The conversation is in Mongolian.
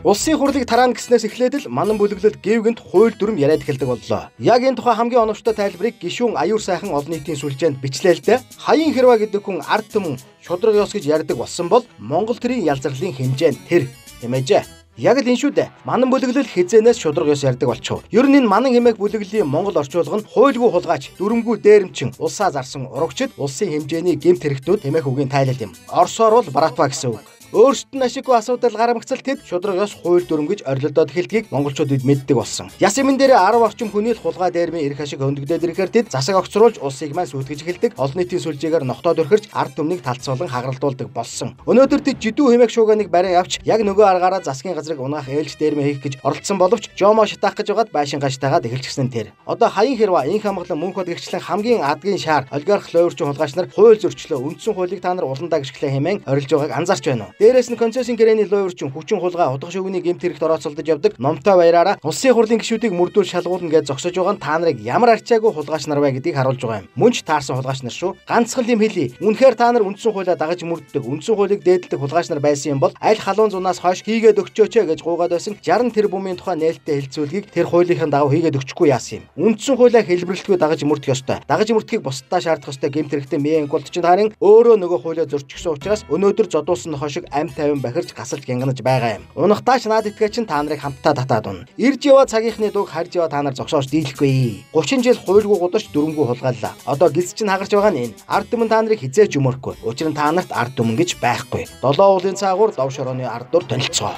Улсын хурлыг тараана гэснээс эхлээд л манан бүлэглэлд гівгэнт хууль дүрм яриад эхэлдэг боллоо. Яг энэ тухай хамгийн оновчтой тайлбарыг гишүүн Аюур сайхан олон нийтийн сүлжээнд бичлээ л дээ. Хаян Хэрва гэдэг хүн ард түмэн шудраг ёс гэж ярьдаг болсон бол Монгол төрийн ялзарлын хэмжээ нь тэр хэмээжээ. Яг л энэ шүү дээ. Манан бүлэглэл хизээнээс шудраг ёс ярьдаг болчихов. Ер нь энэ манан хэмээх бүлэглэлийн Монгол орчуулга нь хуульгүй хулгайч, дүрмгүй дээрэмчин, улсаа зарсан урагчид, улсын хэмжээний гэмт хэрэгтнүүд хэмээх үгийн тайлал юм. Оросоор бол братва гэсэн үг. Өөрсдөд нь ашиггүй асуудал гарамгцал тэд шудраг ёс хууль дүрм гэж орилдоод эхэлдгийг монголчууд мэддэг болсон. Яс юм дээр 10 орчим хүний л хулгай дээрмийн эрх ашиг хөндөгдөд ирэхээр тэд засаг огцруулж улсыг маань сүйтгэж эхэлдэг. Олон нийтийн сүлжээгээр нохтоод өрхөрж ард түмнийг талцуулан хагаралдуулдаг болсон. Өнөөдөр тэд жидүү хэмээх шууганыг барин авч яг нөгөө аргаараа засгийн газрыг унаах ээлж дээрмээ хийх гэж оролдсон боловч жомоо шатаах гэж байгаад байшин гажтайгаад эхэлчихсэн тэр. Одоо Хаян Хэрва, Инх хамглан, Мөнх бод гэрчлэн хамгийн адгийн шаар олигарх лойврчин хулгайч нар хууль зөрчлөө, үндсэн хуулийг та нар уландаа гიშглээ хэмээн орилж байгааг анзаарч байна уу? Дээрээс нь концессийн гэрээний лойврчин хүчин хулгай удах шүгний гэмт хэрэгт орооцолдож явдаг номтой баяраараа улсын хурлын гишүүдийг мөрдүүл шалгуулна гэж зогсож байгаа нь та нарыг ямар арчаагүй хулгайч нар вэ гэдгийг харуулж байгаа юм. Мөн ч таарсан хулгайч нар шүү. Ганцхан юм хэлий. Үнэхээр та нар үндсэн хуулиа дагаж мөрддөг, үндсэн хуулийг дээдэлдэг хулгайч нар байсан юм бол аль халуун зунаас хойш хийгээд өгчөөч гэж гуугаад байсан 60 тэрбумын тухай нээлттэй хэлцүүлгийг тэр хуулийнхаа дагав хийгээд өгчихгүй яасан юм. Үндсэн хуулиа хэлбэрлэлгүй дагаж мөрдөх ёстой. Дагаж мөрдөхийг бусдаа шаардах ёстой гэмт хэрэгтээ мээн голд чинь харин өөрөө нөгөө хуулиа зөрчихсөн учраас өнөөдөр зодуулсан нохоо шиг амь тайван бахирч гасалж гянганаж байгаа юм. Унахдаач наад итгэ чинь та нарыг хамтдаа татаад унна. Ирж яваа цагийнхны дуг харж яваа та нар зогсоож дийлэхгүй. 30 жил хуульгүй гудаж дүрмгүй хулгайлаа. Одоо гэлс чинь хагарч байгаа нь энэ. Ард түмэн та нарыг хизээж өмөрөхгүй. Учир нь та нарт ард түмэн гэж байхгүй. 7 уулын цаагуур дов шорооны ард дур танилцгоо.